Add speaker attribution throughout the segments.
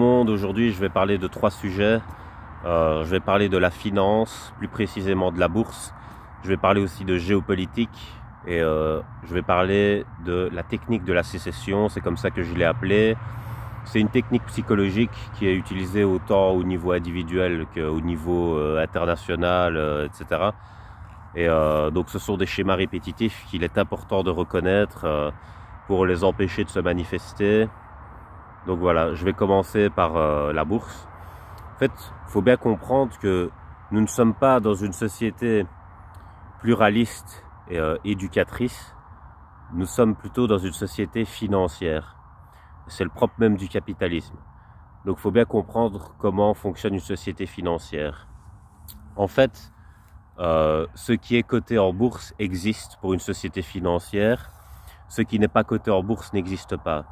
Speaker 1: Aujourd'hui, je vais parler de trois sujets. Je vais parler de la finance, plus précisément de la bourse. Je vais parler aussi de géopolitique et je vais parler de la technique de la sécession. C'est comme ça que je l'ai appelée. C'est une technique psychologique qui est utilisée autant au niveau individuel qu'au niveau international, etc. Et donc ce sont des schémas répétitifs qu'il est important de reconnaître pour les empêcher de se manifester. Donc voilà, je vais commencer par la bourse. En fait, il faut bien comprendre que nous ne sommes pas dans une société pluraliste et éducatrice. Nous sommes plutôt dans une société financière. C'est le propre même du capitalisme. Donc il faut bien comprendre comment fonctionne une société financière. En fait, ce qui est coté en bourse existe pour une société financière. Ce qui n'est pas coté en bourse n'existe pas.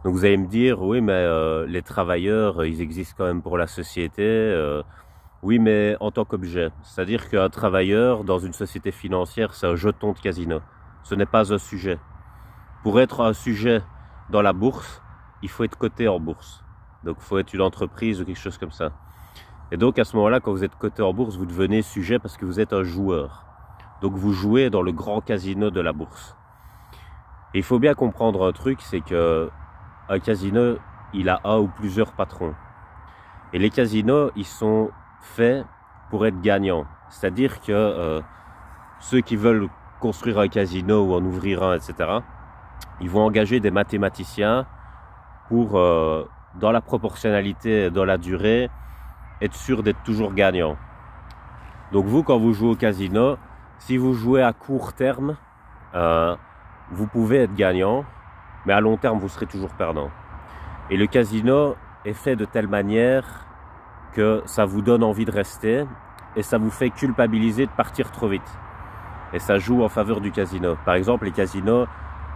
Speaker 1: Donc vous allez me dire, oui mais les travailleurs, ils existent quand même pour la société. Oui mais en tant qu'objet. C'est-à-dire qu'un travailleur dans une société financière, c'est un jeton de casino. Ce n'est pas un sujet. Pour être un sujet dans la bourse, il faut être coté en bourse. Donc il faut être une entreprise ou quelque chose comme ça. Et donc à ce moment-là, quand vous êtes coté en bourse, vous devenez sujet parce que vous êtes un joueur. Donc vous jouez dans le grand casino de la bourse. Et il faut bien comprendre un truc, c'est que un casino, il a un ou plusieurs patrons. Et les casinos, ils sont faits pour être gagnants. C'est-à-dire que ceux qui veulent construire un casino ou en ouvrir un, etc., ils vont engager des mathématiciens pour, dans la proportionnalité, dans la durée, être sûr d'être toujours gagnant. Donc vous, quand vous jouez au casino, si vous jouez à court terme, vous pouvez être gagnant, mais à long terme, vous serez toujours perdant. Et le casino est fait de telle manière que ça vous donne envie de rester et ça vous fait culpabiliser de partir trop vite. Et ça joue en faveur du casino. Par exemple, les casinos,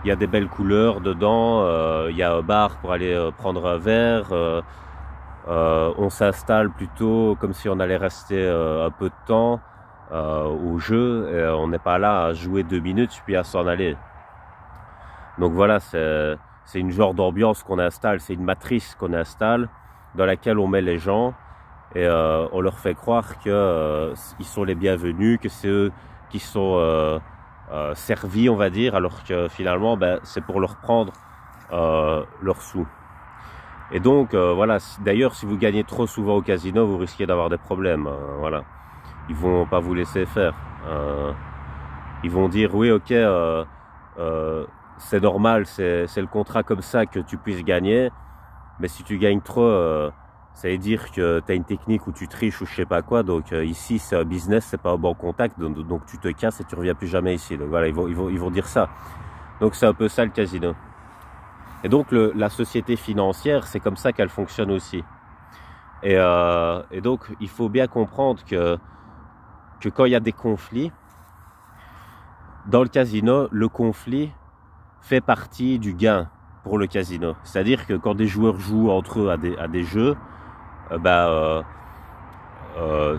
Speaker 1: il y a des belles couleurs dedans, il y a un bar pour aller prendre un verre, on s'installe plutôt comme si on allait rester un peu de temps au jeu, et on n'est pas là à jouer 2 minutes puis à s'en aller. Donc voilà, c'est une genre d'ambiance qu'on installe, c'est une matrice qu'on installe dans laquelle on met les gens et on leur fait croire que ils sont les bienvenus, que c'est eux qui sont servis, on va dire, alors que finalement, c'est pour leur prendre leurs sous. Et donc voilà, d'ailleurs, si vous gagnez trop souvent au casino, vous risquez d'avoir des problèmes. Voilà, ils vont pas vous laisser faire. Ils vont dire oui, ok. C'est normal, c'est le contrat comme ça que tu puisses gagner, mais si tu gagnes trop, ça veut dire que tu as une technique où tu triches ou je sais pas quoi, donc ici c'est un business, c'est pas un bon contact, donc tu te casses et tu reviens plus jamais ici. Donc voilà, ils vont dire ça. Donc c'est un peu ça le casino. Et donc la société financière, c'est comme ça qu'elle fonctionne aussi. Et donc il faut bien comprendre que quand il y a des conflits, dans le casino, le conflit fait partie du gain pour le casino. C'est-à-dire que quand des joueurs jouent entre eux à des jeux,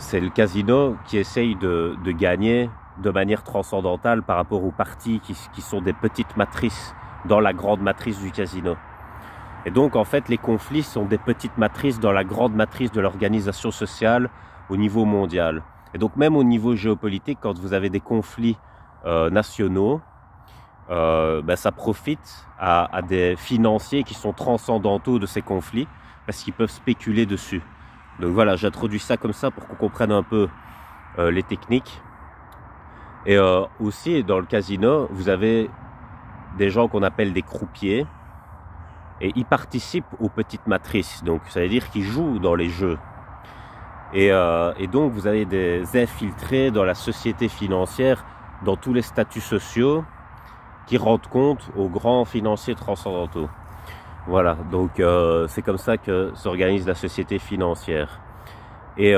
Speaker 1: c'est le casino qui essaye de gagner de manière transcendantale par rapport aux parties qui sont des petites matrices dans la grande matrice du casino. Et donc en fait les conflits sont des petites matrices dans la grande matrice de l'organisation sociale au niveau mondial. Et donc même au niveau géopolitique, quand vous avez des conflits nationaux, ça profite à des financiers qui sont transcendantaux de ces conflits parce qu'ils peuvent spéculer dessus. Donc voilà, j'introduis ça comme ça pour qu'on comprenne un peu les techniques. Et aussi dans le casino, vous avez des gens qu'on appelle des croupiers et ils participent aux petites matrices. Donc ça veut dire qu'ils jouent dans les jeux. Et donc vous avez des infiltrés dans la société financière, dans tous les statuts sociaux, qui rendent compte aux grands financiers transcendantaux. Voilà, donc c'est comme ça que s'organise la société financière. Et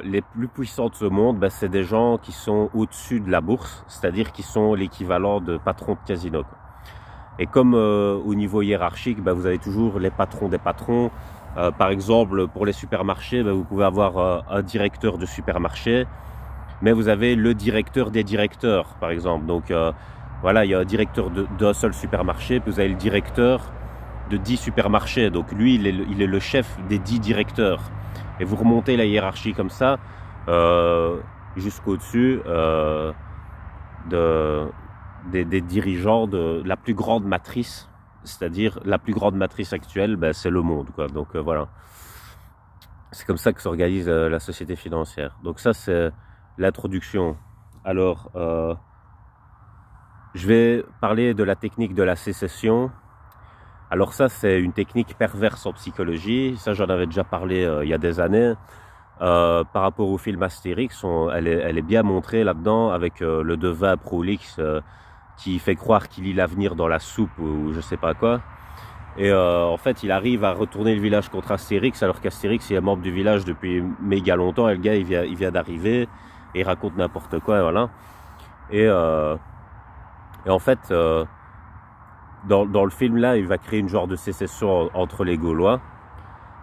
Speaker 1: les plus puissants de ce monde, c'est des gens qui sont au-dessus de la bourse, c'est-à-dire qui sont l'équivalent de patrons de casino. Et comme au niveau hiérarchique, vous avez toujours les patrons des patrons. Par exemple, pour les supermarchés, vous pouvez avoir un directeur de supermarché, mais vous avez le directeur des directeurs, par exemple. Donc voilà, il y a un directeur d'un seul supermarché, puis vous avez le directeur de 10 supermarchés. Donc lui, il est le chef des 10 directeurs. Et vous remontez la hiérarchie comme ça, jusqu'au-dessus des dirigeants de la plus grande matrice, c'est-à-dire la plus grande matrice actuelle, ben, c'est le monde, quoi. Donc voilà, c'est comme ça que s'organise la société financière. Donc ça, c'est l'introduction. Alors, je vais parler de la technique de la sécession. Alors ça, c'est une technique perverse en psychologie. Ça, j'en avais déjà parlé il y a des années. Par rapport au film Astérix, elle est bien montrée là-dedans avec le devin Prolix qui fait croire qu'il lit l'avenir dans la soupe ou je sais pas quoi. Et en fait, il arrive à retourner le village contre Astérix, alors qu'Astérix il est membre du village depuis méga longtemps. Et le gars, il vient d'arriver et il raconte n'importe quoi, et voilà. Et en fait, dans le film là, il va créer une genre de sécession entre les Gaulois.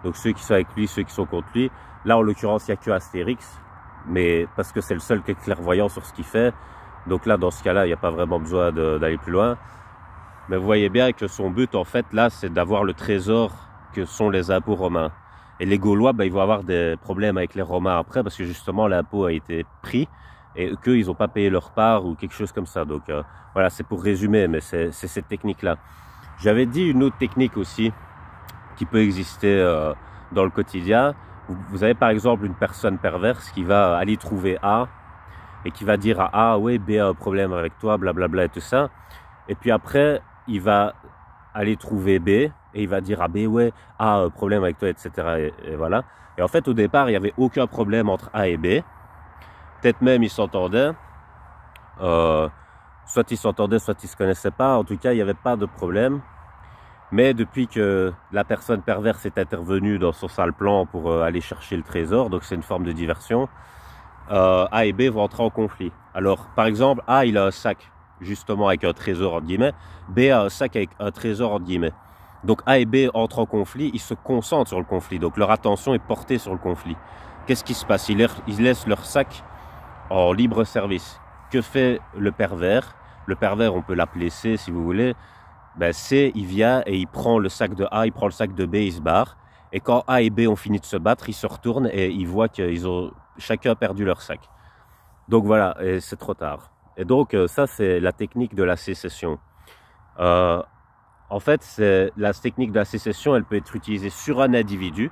Speaker 1: Donc ceux qui sont avec lui, ceux qui sont contre lui. Là, en l'occurrence, il n'y a que Astérix, mais parce que c'est le seul qui est clairvoyant sur ce qu'il fait. Donc là, dans ce cas-là, il n'y a pas vraiment besoin d'aller plus loin. Mais vous voyez bien que son but, en fait, là, c'est d'avoir le trésor que sont les impôts romains. Et les Gaulois, ben, ils vont avoir des problèmes avec les Romains après, parce que justement, l'impôt a été pris et qu'eux, ils n'ont pas payé leur part ou quelque chose comme ça. Donc voilà, c'est pour résumer, mais c'est cette technique-là. J'avais dit une autre technique aussi qui peut exister dans le quotidien. Vous avez par exemple une personne perverse qui va aller trouver A et qui va dire à A, ouais, B a un problème avec toi, blablabla et tout ça. Et puis après, il va aller trouver B et il va dire à B, ouais, A a un problème avec toi, etc. Et voilà. Et en fait, au départ, il n'y avait aucun problème entre A et B. Peut-être même ils s'entendaient. Soit ils s'entendaient, soit ils se connaissaient pas. En tout cas, il n'y avait pas de problème. Mais depuis que la personne perverse est intervenue dans son sale plan pour aller chercher le trésor, donc c'est une forme de diversion, A et B vont entrer en conflit. Alors, par exemple, A, il a un sac, justement avec un trésor, entre guillemets. B a un sac avec un trésor, entre guillemets. Donc A et B entrent en conflit, ils se concentrent sur le conflit. Donc leur attention est portée sur le conflit. Qu'est-ce qui se passe? Ils laissent leur sac en libre service. Que fait le pervers? Le pervers, on peut l'appeler C si vous voulez. Ben C, il vient et il prend le sac de A, il prend le sac de B, il se barre. Et quand A et B ont fini de se battre, ils se retournent et ils voient qu'ils ont chacun perdu leur sac. Donc voilà, et c'est trop tard. Et donc ça, c'est la technique de la sécession. En fait, la technique de la sécession, elle peut être utilisée sur un individu.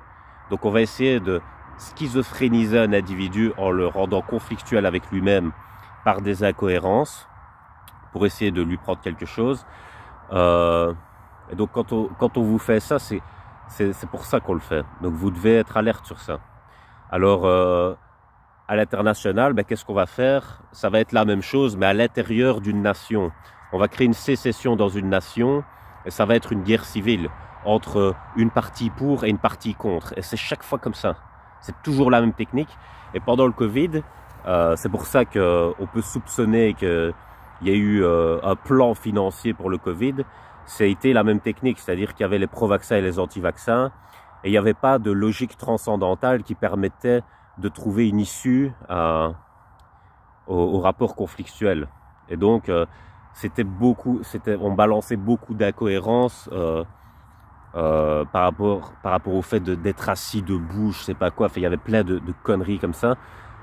Speaker 1: Donc on va essayer de schizophréniser un individu en le rendant conflictuel avec lui-même par des incohérences pour essayer de lui prendre quelque chose. Et donc quand on vous fait ça, c'est pour ça qu'on le fait. Donc vous devez être alerte sur ça. Alors à l'international, ben, qu'est-ce qu'on va faire? Ça va être la même chose, mais à l'intérieur d'une nation. On va créer une sécession dans une nation et ça va être une guerre civile entre une partie pour et une partie contre. Et c'est chaque fois comme ça. C'est toujours la même technique. Et pendant le Covid, c'est pour ça qu'on peut soupçonner qu'il y a eu un plan financier pour le Covid. Ça a été la même technique, c'est-à-dire qu'il y avait les pro-vaccins et les anti-vaccins. Et il n'y avait pas de logique transcendantale qui permettait de trouver une issue au rapport conflictuel. Et donc, on balançait beaucoup d'incohérences par rapport au fait d'être assis debout, je sais pas quoi. Enfin, il y avait plein de conneries comme ça.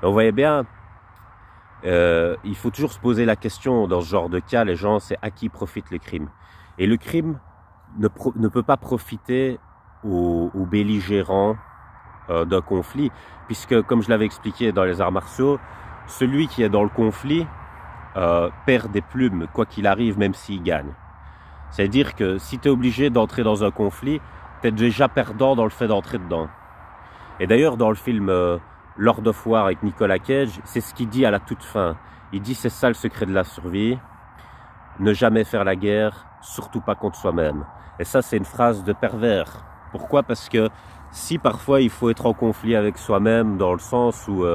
Speaker 1: Et on voyait bien, il faut toujours se poser la question dans ce genre de cas, les gens, c'est à qui profite le crime. Et le crime ne peut pas profiter aux belligérants d'un conflit, puisque comme je l'avais expliqué dans les arts martiaux, celui qui est dans le conflit perd des plumes, quoi qu'il arrive, même s'il gagne. C'est-à-dire que si tu es obligé d'entrer dans un conflit, tu es déjà perdant dans le fait d'entrer dedans. Et d'ailleurs, dans le film Lord of War avec Nicolas Cage, c'est ce qu'il dit à la toute fin. Il dit, c'est ça le secret de la survie, ne jamais faire la guerre, surtout pas contre soi-même. Et ça, c'est une phrase de pervers. Pourquoi? Parce que si parfois il faut être en conflit avec soi-même, dans le sens où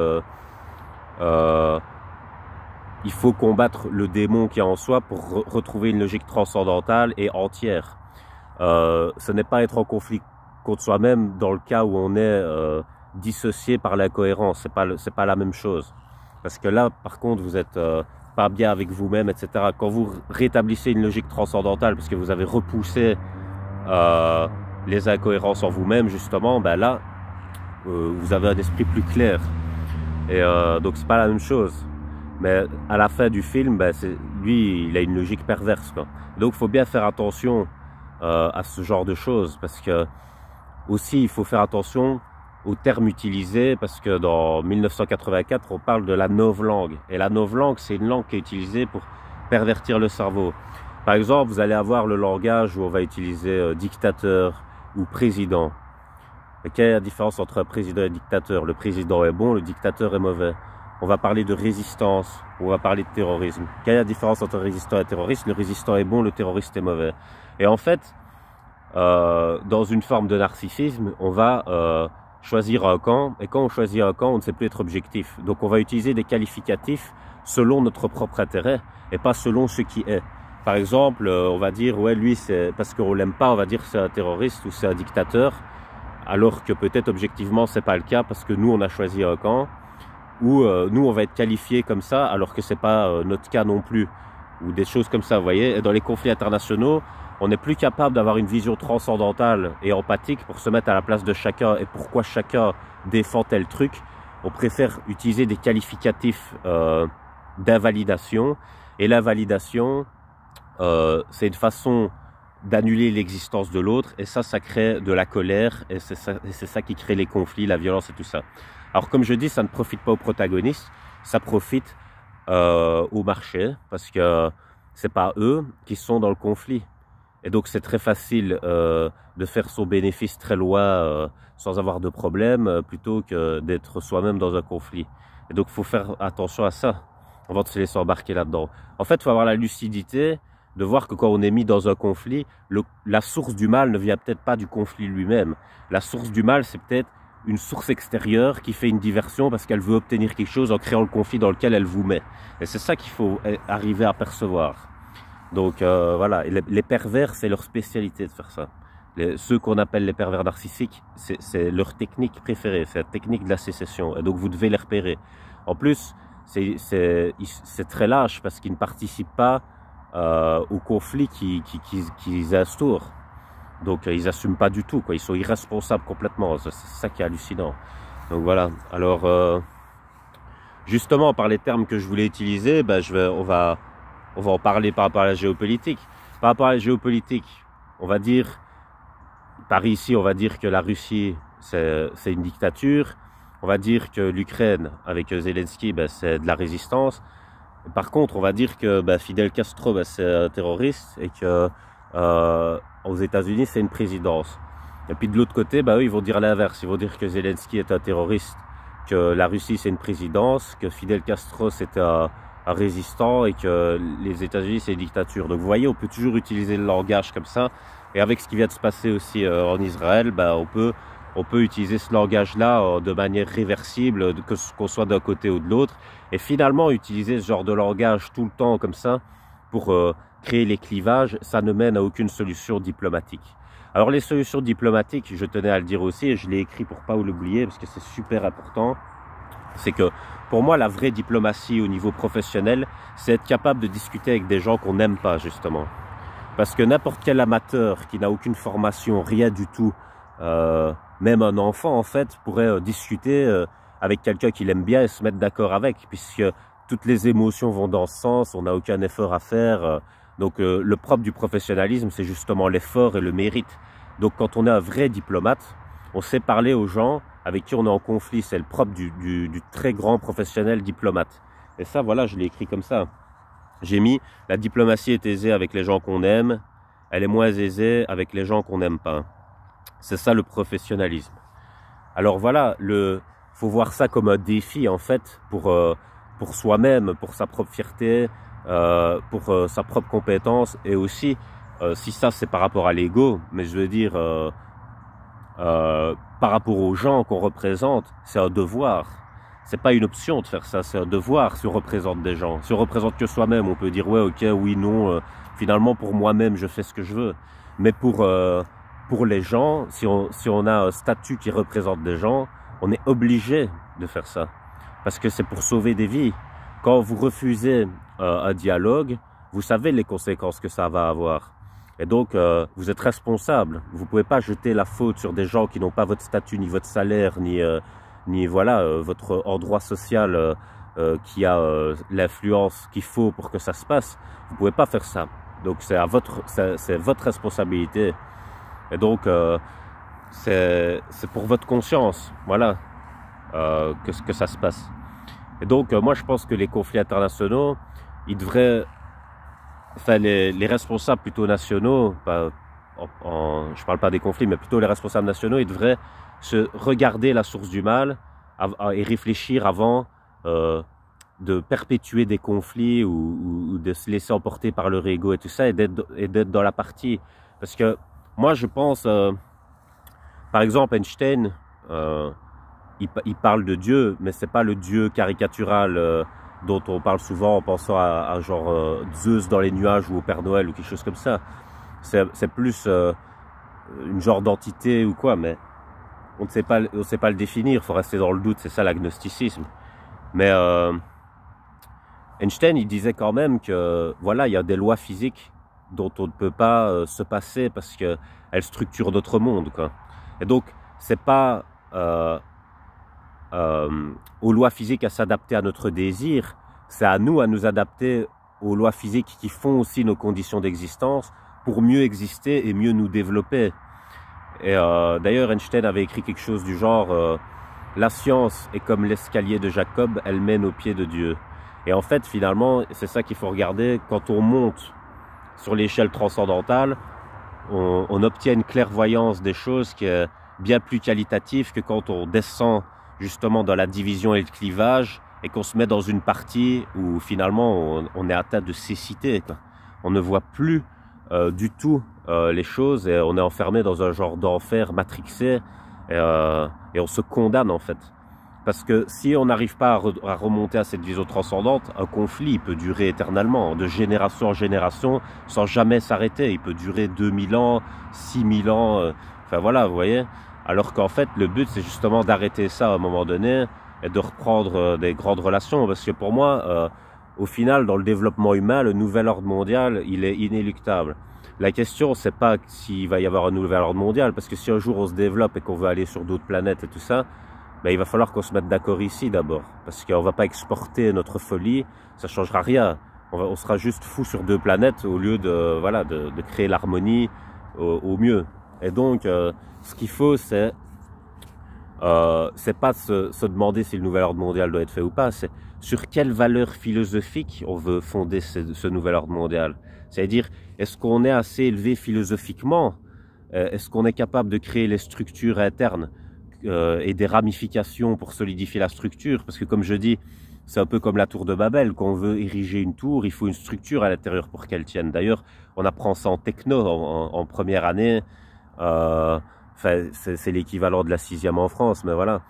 Speaker 1: il faut combattre le démon qui est en soi pour retrouver une logique transcendantale et entière. Ce n'est pas être en conflit contre soi-même dans le cas où on est dissocié par l'incohérence. C'est pas la même chose. Parce que là, par contre, vous êtes pas bien avec vous-même, etc. Quand vous rétablissez une logique transcendantale, parce que vous avez repoussé les incohérences en vous-même, justement, ben là, vous avez un esprit plus clair. Et donc c'est pas la même chose. Mais à la fin du film, ben, lui, il a une logique perverse, quoi. Donc il faut bien faire attention à ce genre de choses, parce que aussi il faut faire attention aux termes utilisés, parce que dans 1984, on parle de la novlangue. Et la novlangue, c'est une langue qui est utilisée pour pervertir le cerveau. Par exemple, vous allez avoir le langage où on va utiliser dictateur ou président. Et quelle est la différence entre un président et un dictateur? Le président est bon, le dictateur est mauvais. On va parler de résistance, on va parler de terrorisme. Quelle est la différence entre un résistant et un terroriste? Le résistant est bon, le terroriste est mauvais. Et en fait, dans une forme de narcissisme, on va choisir un camp. Et quand on choisit un camp, on ne sait plus être objectif. Donc on va utiliser des qualificatifs selon notre propre intérêt et pas selon ce qui est. Par exemple, on va dire, ouais, lui, c'est parce qu'on l'aime pas, on va dire c'est un terroriste ou c'est un dictateur, alors que peut-être objectivement c'est pas le cas parce que nous on a choisi un camp, ou nous on va être qualifié comme ça alors que c'est pas notre cas non plus, ou des choses comme ça, vous voyez. Et dans les conflits internationaux, on n'est plus capable d'avoir une vision transcendantale et empathique pour se mettre à la place de chacun et pourquoi chacun défend tel truc. On préfère utiliser des qualificatifs d'invalidation, et l'invalidation, c'est une façon d'annuler l'existence de l'autre, et ça crée de la colère, et c'est ça qui crée les conflits, la violence et tout ça. Alors comme je dis, ça ne profite pas aux protagonistes, ça profite au marché, parce que c'est pas eux qui sont dans le conflit. Et donc c'est très facile de faire son bénéfice très loin sans avoir de problème, plutôt que d'être soi-même dans un conflit. Et donc il faut faire attention à ça avant de se laisser embarquer là-dedans. En fait, il faut avoir la lucidité de voir que quand on est mis dans un conflit, la source du mal ne vient peut-être pas du conflit lui-même. La source du mal, c'est peut-être une source extérieure qui fait une diversion parce qu'elle veut obtenir quelque chose en créant le conflit dans lequel elle vous met. Et c'est ça qu'il faut arriver à percevoir. Donc voilà, et les pervers, c'est leur spécialité de faire ça. Ceux qu'on appelle les pervers narcissiques, c'est leur technique préférée, c'est la technique de la sécession. Et donc vous devez les repérer. En plus, c'est très lâche parce qu'ils ne participent pas au conflit qu'ils instaurent. Donc ils n'assument pas du tout, quoi. Ils sont irresponsables complètement. C'est ça qui est hallucinant. Donc voilà. Alors justement, par les termes que je voulais utiliser, ben, on va en parler par rapport à la géopolitique. Par rapport à la géopolitique, on va dire, par ici, on va dire que la Russie, c'est une dictature. On va dire que l'Ukraine, avec Zelensky, ben, c'est de la résistance. Par contre, on va dire que ben, Fidel Castro, ben, c'est un terroriste, et que aux États-Unis, c'est une présidence. Et puis de l'autre côté, ben, eux, ils vont dire l'inverse. Ils vont dire que Zelensky est un terroriste, que la Russie, c'est une présidence, que Fidel Castro, c'est un résistant, et que les États-Unis, c'est une dictature. Donc vous voyez, on peut toujours utiliser le langage comme ça. Et avec ce qui vient de se passer aussi en Israël, ben, on peut utiliser ce langage-là de manière réversible, qu'on soit d'un côté ou de l'autre. Et finalement, utiliser ce genre de langage tout le temps comme ça pour créer les clivages, ça ne mène à aucune solution diplomatique. Alors les solutions diplomatiques, je tenais à le dire aussi, et je l'ai écrit pour pas l'oublier parce que c'est super important, c'est que pour moi, la vraie diplomatie au niveau professionnel, c'est être capable de discuter avec des gens qu'on n'aime pas, justement. Parce que n'importe quel amateur qui n'a aucune formation, rien du tout, même un enfant, en fait, pourrait discuter avec quelqu'un qu'il aime bien et se mettre d'accord avec, puisque toutes les émotions vont dans ce sens, on n'a aucun effort à faire. Donc le propre du professionnalisme, c'est justement l'effort et le mérite. Donc quand on est un vrai diplomate, on sait parler aux gens avec qui on est en conflit. C'est le propre du très grand professionnel diplomate. Et ça, voilà, je l'ai écrit comme ça. J'ai mis « La diplomatie est aisée avec les gens qu'on aime, elle est moins aisée avec les gens qu'on n'aime pas ». C'est ça le professionnalisme. Alors voilà, faut voir ça comme un défi en fait pour soi-même, pour sa propre fierté, pour sa propre compétence, et aussi si ça c'est par rapport à l'ego, mais je veux dire par rapport aux gens qu'on représente, c'est un devoir. C'est pas une option de faire ça, c'est un devoir si on représente des gens. Si on représente que soi-même, on peut dire ouais, ok, oui, non, finalement pour moi-même je fais ce que je veux. Mais pour les gens, si on a un statut qui représente des gens, on est obligé de faire ça. Parce que c'est pour sauver des vies. Quand vous refusez un dialogue, vous savez les conséquences que ça va avoir. Et donc, vous êtes responsable. Vous pouvez pas jeter la faute sur des gens qui n'ont pas votre statut, ni votre salaire, ni voilà, votre endroit social qui a l'influence qu'il faut pour que ça se passe. Vous pouvez pas faire ça. Donc, c'est votre responsabilité. Et donc, c'est pour votre conscience, voilà, que ça se passe. Et donc, moi, je pense que les conflits internationaux, ils devraient, enfin, les responsables plutôt nationaux, je parle pas des conflits, mais plutôt les responsables nationaux, ils devraient se regarder la source du mal et réfléchir avant de perpétuer des conflits ou de se laisser emporter par leur ego et tout ça, et d'être dans la partie. Parce que moi, je pense, par exemple, Einstein, il parle de Dieu, mais c'est pas le Dieu caricatural dont on parle souvent en pensant à genre Zeus dans les nuages ou au Père Noël ou quelque chose comme ça. C'est plus une genre d'entité ou quoi, mais on ne sait pas le définir, il faut rester dans le doute, c'est ça l'agnosticisme. Mais Einstein, il disait quand même que voilà, il y a des lois physiques dont on ne peut pas se passer parce qu'elles structurent notre monde, quoi. Et donc, c'est pas aux lois physiques à s'adapter à notre désir, c'est à nous adapter aux lois physiques qui font aussi nos conditions d'existence pour mieux exister et mieux nous développer. Et d'ailleurs, Einstein avait écrit quelque chose du genre la science est comme l'escalier de Jacob, elle mène au pied de Dieu. Et en fait, finalement, c'est ça qu'il faut regarder. Quand on monte sur l'échelle transcendantale, on obtient une clairvoyance des choses qui est bien plus qualitative que quand on descend justement dans la division et le clivage et qu'on se met dans une partie où finalement on est atteint de cécité, quoi. On ne voit plus du tout les choses et on est enfermé dans un genre d'enfer matrixé et on se condamne en fait. Parce que si on n'arrive pas à remonter à cette vision transcendante, un conflit peut durer éternellement, de génération en génération, sans jamais s'arrêter. Il peut durer 2000 ans, 6000 ans, enfin voilà, vous voyez. Alors qu'en fait, le but, c'est justement d'arrêter ça à un moment donné et de reprendre des grandes relations. Parce que pour moi, au final, dans le développement humain, le nouvel ordre mondial, il est inéluctable. La question, c'est pas s'il va y avoir un nouvel ordre mondial, parce que si un jour on se développe et qu'on veut aller sur d'autres planètes et tout ça, ben, il va falloir qu'on se mette d'accord ici d'abord, parce qu'on va pas exporter notre folie, ça changera rien. On sera juste fou sur deux planètes au lieu de voilà de créer l'harmonie au mieux. Et donc, ce qu'il faut, c'est pas se demander si le nouvel ordre mondial doit être fait ou pas, c'est sur quelle valeur philosophique on veut fonder ce nouvel ordre mondial. C'est-à-dire, est-ce qu'on est assez élevé philosophiquement? Est-ce qu'on est capable de créer les structures internes et des ramifications pour solidifier la structure? Parce que comme je dis, c'est un peu comme la tour de Babel. Quand on veut ériger une tour, il faut une structure à l'intérieur pour qu'elle tienne. D'ailleurs, on apprend ça en techno en première année. Enfin, c'est l'équivalent de la 6e en France, mais voilà.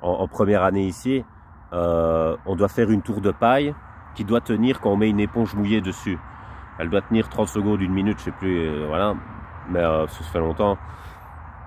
Speaker 1: En première année ici, on doit faire une tour de paille qui doit tenir quand on met une éponge mouillée dessus. Elle doit tenir 30 secondes, 1 minute, je sais plus, voilà. Mais ça fait longtemps.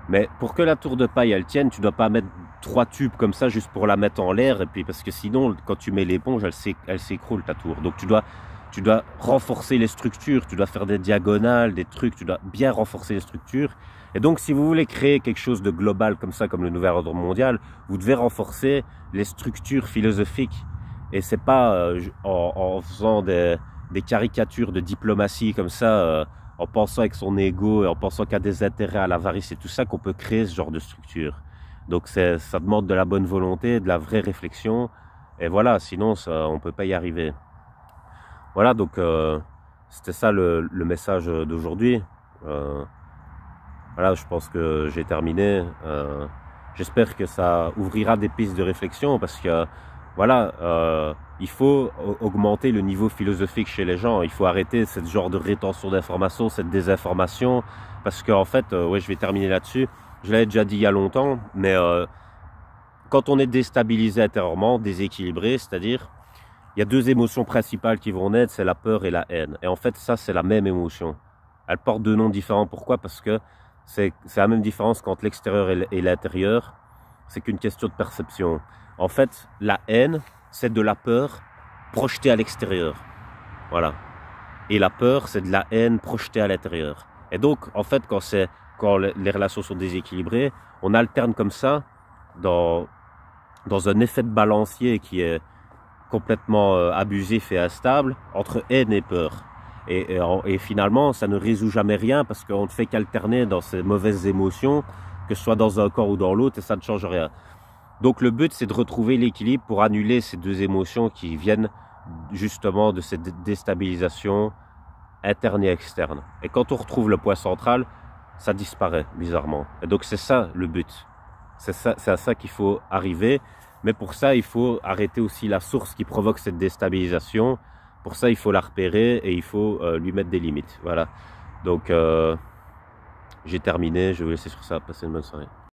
Speaker 1: Mais pour que la tour de paille elle tienne, tu dois pas mettre 3 tubes comme ça juste pour la mettre en l'air, et puis parce que sinon, quand tu mets l'éponge, elle s'écroule ta tour. Donc tu dois renforcer les structures, tu dois faire des diagonales, des trucs, tu dois bien renforcer les structures. Et donc, si vous voulez créer quelque chose de global comme ça, comme le nouvel ordre mondial, vous devez renforcer les structures philosophiques. Et c'est pas en faisant des caricatures de diplomatie comme ça, en pensant avec son ego et en pensant qu'il y a des intérêts à l'avarice et tout ça, qu'on peut créer ce genre de structure. Donc, ça demande de la bonne volonté, de la vraie réflexion. Et voilà, sinon, on peut pas y arriver. Voilà, donc c'était ça le message d'aujourd'hui. Voilà, je pense que j'ai terminé. J'espère que ça ouvrira des pistes de réflexion parce que voilà, il faut augmenter le niveau philosophique chez les gens. Il faut arrêter ce genre de rétention d'informations, cette désinformation, parce qu'en fait, ouais, je vais terminer là-dessus. Je l'avais déjà dit il y a longtemps, mais quand on est déstabilisé intérieurement, déséquilibré, c'est-à-dire, il y a 2 émotions principales qui vont naître, c'est la peur et la haine. Et en fait, ça, c'est la même émotion. Elle porte 2 noms différents. Pourquoi? Parce que c'est la même différence qu'entre l'extérieur et l'intérieur. C'est qu'une question de perception. En fait, la haine, c'est de la peur projetée à l'extérieur. Voilà. Et la peur, c'est de la haine projetée à l'intérieur. Et donc, en fait, quand les relations sont déséquilibrées, on alterne comme ça dans un effet de balancier qui est complètement abusif et instable entre haine et peur. Et finalement, ça ne résout jamais rien parce qu'on ne fait qu'alterner dans ces mauvaises émotions, que ce soit dans un corps ou dans l'autre, et ça ne change rien. Donc le but, c'est de retrouver l'équilibre pour annuler ces deux émotions qui viennent justement de cette déstabilisation interne et externe. Et quand on retrouve le point central, ça disparaît bizarrement. Et donc c'est ça le but. C'est à ça qu'il faut arriver. Mais pour ça, il faut arrêter aussi la source qui provoque cette déstabilisation. Pour ça, il faut la repérer et il faut lui mettre des limites. Voilà. Donc, j'ai terminé. Je vais vous laisser sur ça. Passez une bonne soirée.